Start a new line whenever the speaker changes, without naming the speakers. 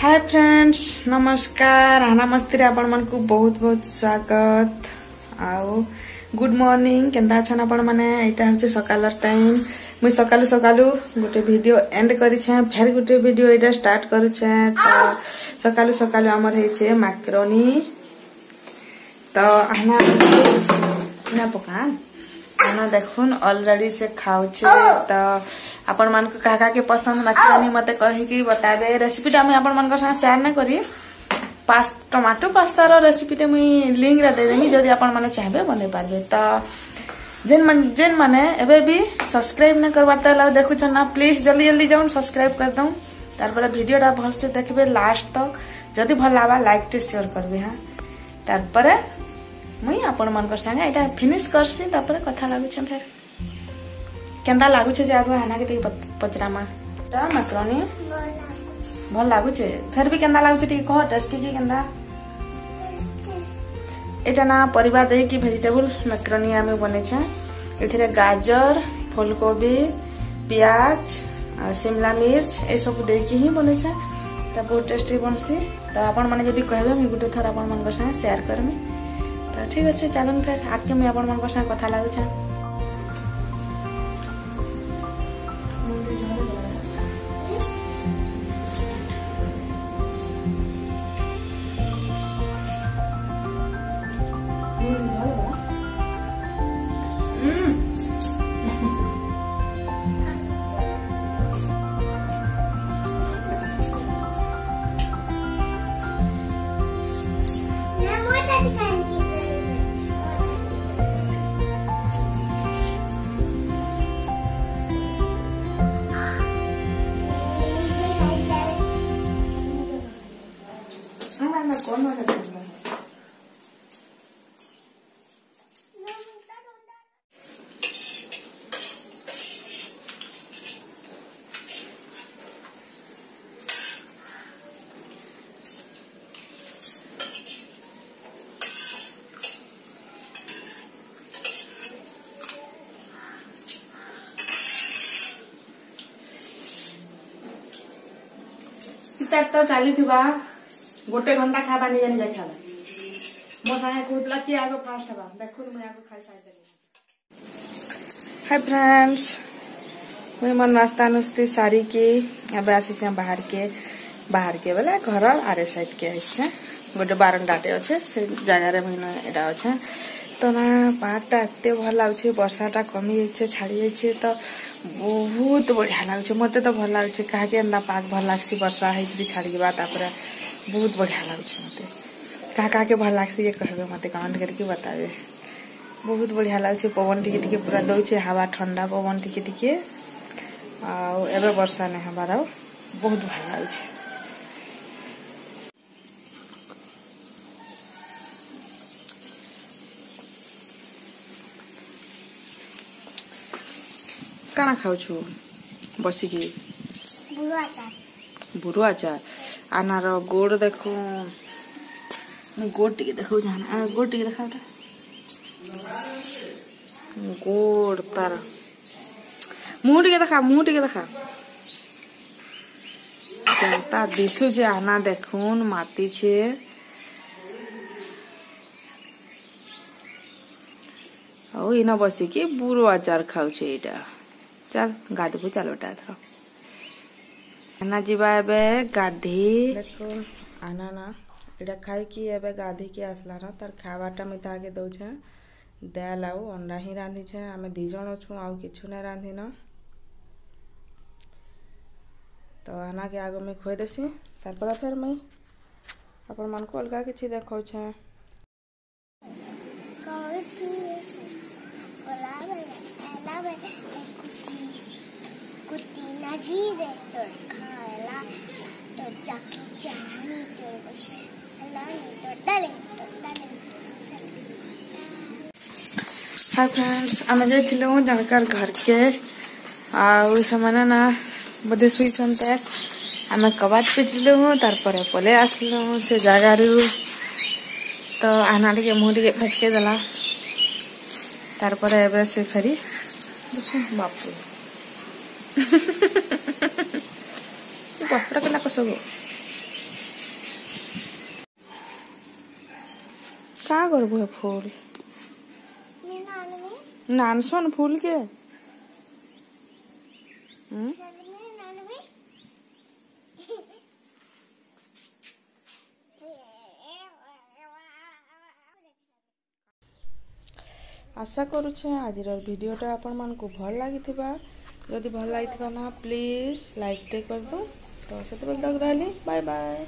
Hi friends, नमस्कार। आना मस्ती रे आपण मन को बहुत बहुत स्वागत। आओ गुड मॉर्निंग। केंदा छन आपण माने? एटा होचे सकालर टाइम। मुई सकालु सकालु गोटे वीडियो एंड करी छे, फेर गोटे वीडियो एटा स्टार्ट करू छे। तो सकालु सकालु हमर हेचे मैक्रोनी। तो आना ना पका आना देखुन ऑलरेडी से खाऊ छे। तो आपण मन को काका के पसंद मैक्रोनी मते कहि कि बताबे। रेसिपीटा मैं आपण मन को साथ शेयर ना करी। टमाटो पास्ता रो रेसिपीटा मुई लिंक रे दे देमी, जदी आपण माने चाहबे बने पारबे। तो जेन माने एबे भी सब्सक्राइब ना करबाता ला देखु छ ना, प्लीज जल्दी जल्दी जाउन सब्सक्राइब कर दऊ। तार पर वीडियोटा भल से देखबे लास्ट तक। जदी भल लावा लाइक टे शेयर करबे। हां तार पर मुई आपण मन को संगे एटा फिनिश करसी। तार पर कथा लागु छ फेर केंदा लागु छ जे आगो हाना के पचरामा ता मैक्रोनी भल लागु छ। फेर भी केंदा लागु छ टी कह टेस्टी की केंदा। एटा ना परिबा दे की वेजिटेबल मैक्रोनी आमे बने छ। एथिरे गाजर, फूलकोबी, प्याज, शिमला मिर्च ए सब दे की ही बने छ। त बहुत टेस्टी बनसी। तो आपण माने जदी कहबे मी गुटे थर आपण मन को संगे शेयर करमी। तो ठीक अच्छे चलन फिर आके मैं आपण मन को संगे कथा लागु छ। कौन वाला तो चली गोटे घंटा खावा नहीं जानी जाए खावा मो सागे कहला कि आगो फास्ट हवा देखो मैं आगो खाई साइड दे। हाय फ्रेंड्स, मुई मन नाश्ता नुस्ती सारी की अब आसी छ बाहर के बोले घर आरे साइड के आइछ गोटे बारंडाटे अच्छे से जगह रे मुई एटा अच्छे। तो ना पाटा एते भल लागुछे, वर्षाटा कमी जाइछे छाड़ी जाइछे। तो बहुत बढ़िया लागुछे, मते तो भल लागुछे। काहे के अंदा पाक भल लागसी वर्षा हेतरी छाड़ी जेबा तापर बहुत बढ़िया लागुछे। मते का के भल लागसी ये कहबे मते कमेंट करके बताबे। बहुत बढ़िया लागुछे। पवन टिके टिके पूरा दउछे, हवा ठंडा पवन टिके टिके। आ एबे वर्षा ने हबार बहुत भल लागुछे। काना खाऊ छु बसी की? बुरु आचार आनार गोड़ देखो, गोड़ टिके देखो जाना, गोड़ टिके देखा गोड़ तार मुंह टिके देखा केनता दिसु जे आना देखुन माती छे। ओ इना बसी की बुरु आचार खाऊ छे। एटा चल गाधबू चल बेटा एथर आना जीवा एबे गाधी। देखो आना ना एटा खाई कि एबे गाधी के आसला ना तार खावाटा मिता आगे दउ छे। दाल आउ अंडा ही रांधी छे। आमे दी जण छु आउ किछु नै रांधी न। तो आना के आगो में खोई देसी तार पर फिर मैं आपण मन को अलगा किछि देखौ छै हाय फ्रेंड्स आमे जाइथिलु जनकर घर के आ समाने ना बदे सुई छनते आमे कबाट पिटलु तार पर पले आसलु से जगह रु तो आना के मुंह के फसके दला तार पर एबे से फेरी बापू कपड़ा केला कसबो का करबो फूल नानसन फूल के आशा करुचे आज वीडियोटा आपण मन को भल लगी जदि भल लगी ना प्लीज लाइक टे कर दो तो से तक रहली बाय बाय।